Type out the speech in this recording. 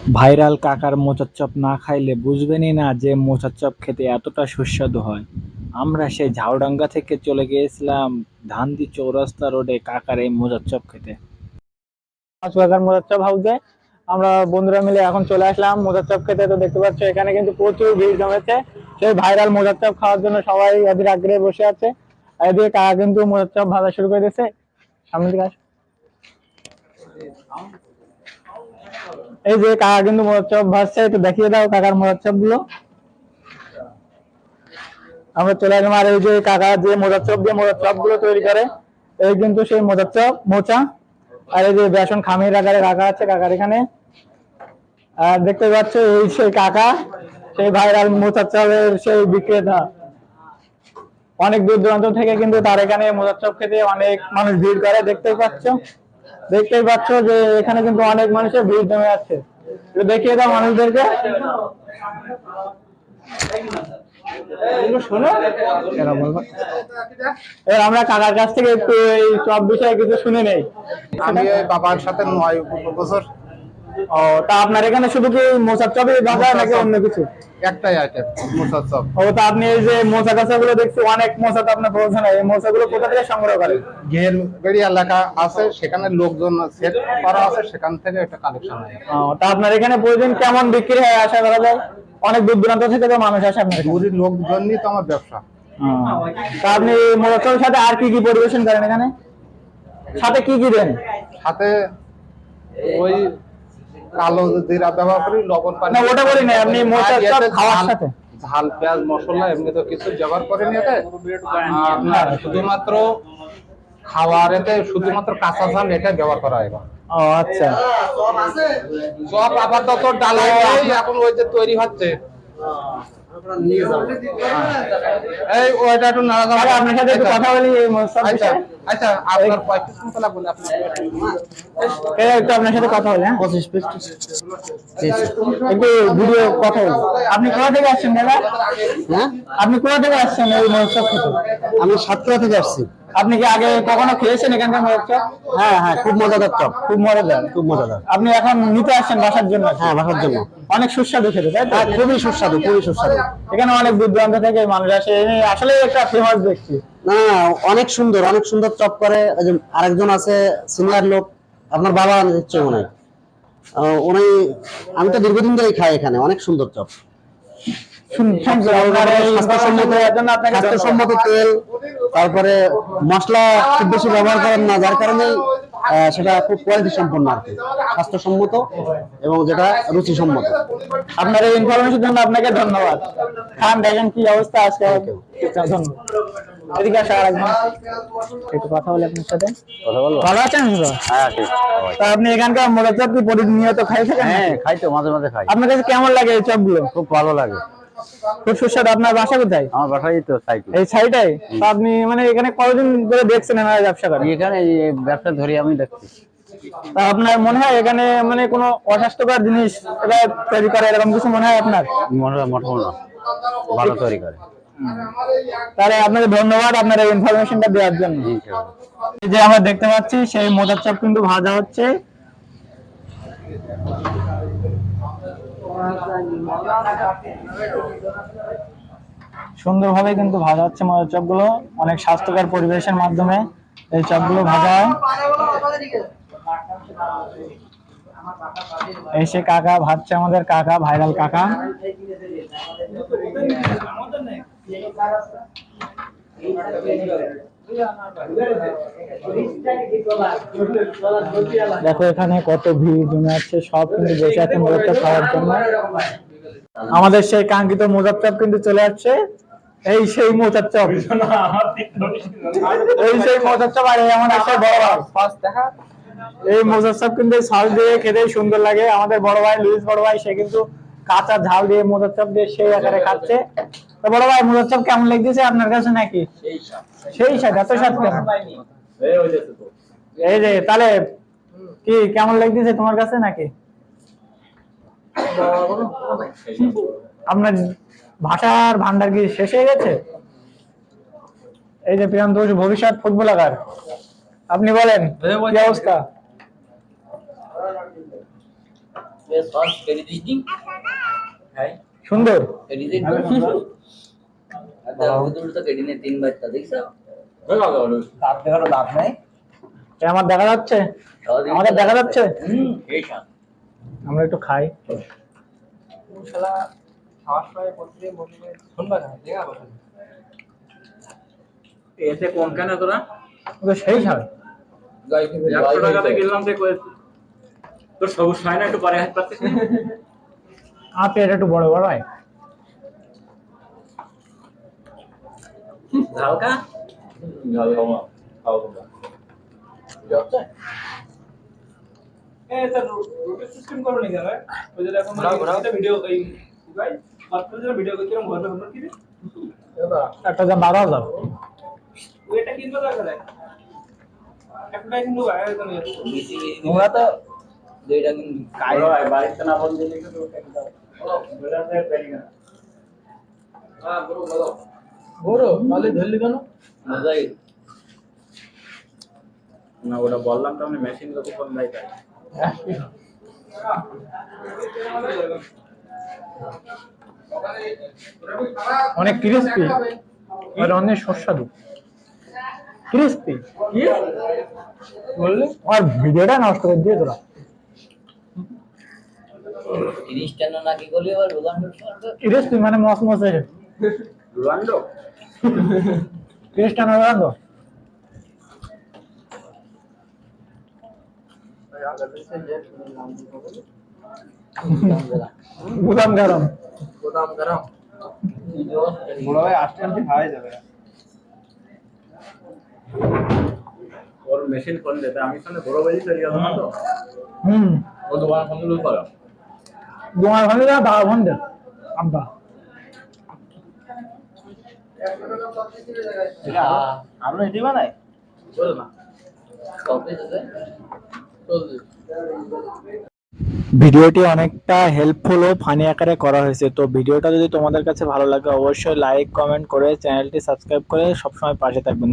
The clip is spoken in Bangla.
ভাইরাল কাকার মোচার চপ না খাইলে বুঝবেনই না যে মোচার চপ খেতে এতটা সুস্বাদু হয়। আমরা সেই ঝাউডাঙ্গা থেকে চলে গিয়েছিলাম ধানদি চৌরাস্তা রোডে কাকার এই মোচার চপ খেতে। কাকার মোচার চপ হাউসে আমরা বন্ধুরা মিলে এখন চলে আসলাম মোচার চপ খেতে। তো দেখতে পাচ্ছ এখানে কিন্তু প্রচুর ভিড় জমেছে সেই ভাইরাল মোচার চপ খাওয়ার জন্য। সবাই এদের আগ্রহে বসে আছে। আর এদিকে কাকা কিন্তু মোচার চপ ভাজা শুরু করে দিয়েছে। সামনে দিকে আস। এই যে কাকা কিন্তু মোচার চপ ভাজছে, একটু দেখিয়ে দাও কাকার মোচার চপ গুলো। আমরা চলে আসলাম। আর এই যে কাকা যে মোচার চপ দিয়ে মোচার চপ গুলো তৈরি করে, এই কিন্তু সেই মোচার চপ মোচা। আর এই যে বেসন খামির আকারে রাখা আছে কাকার এখানে। আর দেখতে পাচ্ছ এই সেই কাকা, সেই ভাইরাল মোচার চপের সেই বিক্রেতা। অনেক দূর দূরান্ত থেকে কিন্তু তার এখানে মোচার চপ খেতে অনেক মানুষ ভিড় করে। দেখতেই পাচ্ছ যে এখানে কিন্তু অনেক মানুষের ভিড় জমে যাচ্ছে। দেখিয়ে দাও মানুষদেরকে। শোনো, এবার আমরা কাকার কাছ থেকে একটু এই চপ বিষয়ে কিছু শুনে নেই। আমি ওই বাবার সাথে ৯ বছর। ও, তা আপনার এখানে শুধু কি মোচার চপই ভাজা হয় নাকি অন্য কিছু? একটাই আইটেম, মোচার চপ। ও, তা আপনি এই যে মোচা কাঁচা গুলো দেখছি, অনেক মোচা তো আপনার প্রয়োজন হয়, এই মোচা গুলো কোথা থেকে সংগ্রহ করেন? ঘের বেড়ি এলাকা আছে, সেখানে লোকজন সেট করা আছে, সেখান থেকে একটা কালেকশন হয়। ও, তা আপনার এখানে প্রতিদিন কেমন বিক্রি হয় আশা করা যায়? অনেক দূর দূরান্ত থেকে তো মানুষ আসে আপনার এখানে। দূরের লোকজনই তো আমার ব্যবসা। তা আপনি মোচার চপের সাথে আর কি কি পরিবেশন করেন এখানে? সাথে কি কি দেন? সাথে ওই কালো জিরা ব্যবহার করি, লবণ পানি। না, ওটা বলি না, আপনি মোচার চপ খাওয়ার সাথে ঝাল পেঁয়াজ মশলা এমনি তো কিছু ব্যবহার করেনি এতে। আপনার শুধুমাত্র খাওয়ার এতে শুধুমাত্র কাঁচা ঝাল এটা ব্যবহার করা হয়। ও আচ্ছা। চপ আপাতত ডালাই এখন ওই যে তৈরি হচ্ছে। এই ওইটা একটু নাড়াচাড়া। আপনার সাথে একটু কথা বলি এই মোচার আচ্ছা বিষয়ে। আচ্ছা, আপনার পঁয়ত্রিশ মতো লাগবে আপনার। একটু আপনার সাথে কথা বলি। হ্যাঁ, 25 একটু ভিডিও কথা বলি। আপনি কোথা থেকে আসছেন দাদা? হ্যাঁ, আপনি কোথা থেকে আসছেন এই মোচার চপ খেতে? আমি সাতক্ষীরা থেকে আসছি। আপনি কি আগে কখনো খেয়েছেন এখানকার মোচার চপ? হ্যাঁ হ্যাঁ, খুব মজাদার চপ, খুব মজাদার। খুব মজাদার। আপনি এখন নিতে আসছেন বাসার জন্য? হ্যাঁ, বাসার জন্য। অনেক সুস্বাদু খেতে, তাই তো? হ্যাঁ, খুবই সুস্বাদু, খুবই সুস্বাদু। এখানে অনেক দূর দূরান্ত থেকে মানুষ আসে, এই আসলে একটা ফেমাস দেখছি। না, অনেক সুন্দর, অনেক সুন্দর চপ করে। এই যে আরেকজন আছে সিনিয়র লোক, আপনার বাবা নিশ্চয়ই মনে হয়। উনি, আমি তো দীর্ঘদিন ধরেই খাই এখানে, অনেক সুন্দর চপ। স্বাস্থ্যসম্মত তেল, তারপরে মশলা খুব বেশি ব্যবহার করেন না, যার কারণে সেটা খুব কোয়ালিটি সম্পন্ন আর কি, স্বাস্থ্যসম্মত এবং যেটা রুচিসম্মত। আপনার এই ইনফরমেশনের জন্য আপনাকে ধন্যবাদ। খান, দেখেন কি অবস্থা আজকে। ধন্যবাদ। এদিকে আসা আরেকজন, একটু কথা বলি আপনার সাথে। কথা বলবো? ভালো আছেন তো? হ্যাঁ, ঠিক। তা আপনি এখানকার মোচার চপ কি প্রতিনিয়ত খাই থাকেন? হ্যাঁ, খাই তো, মাঝে মাঝে খাই। আপনার কাছে কেমন লাগে এই চপগুলো? খুব ভালো লাগে। খুব সুস্বাদু। আপনার বাসা কোথায়? আমার বাসায় তো সাইকেল। এই সাইডে? তো আপনি মানে এখানে কতদিন ধরে দেখছেন এনারা ব্যবসা করেন? এখানে এই ব্যবসা ধরে আমি দেখছি। তা আপনার মনে হয় এখানে মানে কোনো অস্বাস্থ্যকর জিনিস এটা তৈরি করে এরকম কিছু মনে হয় আপনার? মনে হয় মোটামুটি না, ভালো তৈরি করে। তাহলে আপনাকে ধন্যবাদ আপনার এই ইনফরমেশনটা দেওয়ার জন্য। এই যে আমরা দেখতে পাচ্ছি সেই মোচার চপ কিন্তু ভাজা হচ্ছে। সুন্দরভাবে কিন্তু ভাজা হচ্ছে মোচার চপ গুলো, অনেক স্বাস্থ্যকর পরিবেশের মাধ্যমে এই চপ গুলো ভাজা হয়। এই সে কাকা ভাজছে, আমাদের কাকা, ভাইরাল কাকা। দেখো এখানে কত ভিড় জমে আছে, সব কিন্তু বসে আছে মোচার চপ খাওয়ার জন্য। আমাদের সেই কাঙ্ক্ষিত মোচার চপ কিন্তু চলে আসছে। এই সেই মোচার চপ, এই সেই মোচার চপ। আর এই আমাদের সেই বড় ভাই, এই মোচার চপ কিন্তু সস দিয়ে খেতে সুন্দর লাগে। আমাদের বড় ভাই লুইস বড় ভাই, সে কিন্তু কাঁচা ঝাল দিয়ে মোচার চপ দিয়ে সেই আকারে খাচ্ছে। তো বড় ভাই, মোচার চপ কেমন লাগতেছে আপনার কাছে? নাকি সেই স্বাদ, এত স্বাদ কেন? এই যে তাহলে কি কেমন লাগতেছে তোমার কাছে? নাকি আপনার ভাষার ভান্ডার কি শেষ হয়ে গেছে? এই যে প্রিয়ান্ত ভবিষ্যৎ ফুটবলার, আপনি বলেন কি অবস্থা? সস কেটে দিচ্ছি হ্যাঁ সুন্দর। কেটে দিই দুটো তো কেটে নিয়ে 3 বারটা দেখছো দাঁত দেখানো দাঁত নাই এ আমার দেখা যাচ্ছে, আমাদের দেখা যাচ্ছে। এই সাত আমরা একটু খাই। শালা খাওয়ার সময় বসে বসে শুনবা না দেখা বসে এতে কম কেন তোরা ও তো সেই খাবে। 100 টাকাতে কিনলাম যে তোর সবুজ হয় না একটু পরে হাত পাচ্ছিস না আমার পেট একটু বড় বড় হয়। হালকা ঝাল খাওয়া খাওয়া তোমরা যাচ্ছে এটা রুটি সিস্টেম করো নি কেন ওই যে এখন এটা ভিডিও এই ভাই মাত্র যে ভিডিও করতে ঘর ঘর কি রে একটা যা 12,000। এটা কিনবো দরকার একটা কিন্তু আয় তো নিয়ে বেশি তোমরা তো দুইটা কিন্তু কাই হয় বাড়িতে না বল দিলে তো একদম বলাতে পারি না হ্যাঁ বড় বলো বড় তাহলে ধরলি কেন মজাই না ওটা বললাম তো আমি মেশিন কত কোন নাই তাই অনেক ক্রিস্পি আর অনেক সুস্বাদু। ক্রিস্পি বললে আর ভিডিওটা নষ্ট করে দিয়ে তোরা। 30 টাকা না কি করলি আবার রোজান ক্রিস্পি মানে মসমসে রোনাল্ডো ক্রিস্টিয়ানো রোনালদো। গুদাম গরম। গোদাম গরম বড় ভাই আস্তে আস্তে খাওয়া যাবে ওর মেশিন কোন দেবে আমি সামনে বড় বাড়ি চলে গেল না তো হুম ও দোকান কোন লোক করো তোমার ভালো না 12 ঘন্টা আব্বা। আমরা এটি বানাই বলো না কপি দিতে চলছে ভিডিওটি অনেকটা হেল্পফুল ও ফানি আকারে করা হয়েছে। তো ভিডিওটা যদি তোমাদের কাছে ভালো লাগে অবশ্যই লাইক কমেন্ট করে চ্যানেলটি সাবস্ক্রাইব করে সবসময় পাশে থাকবেন।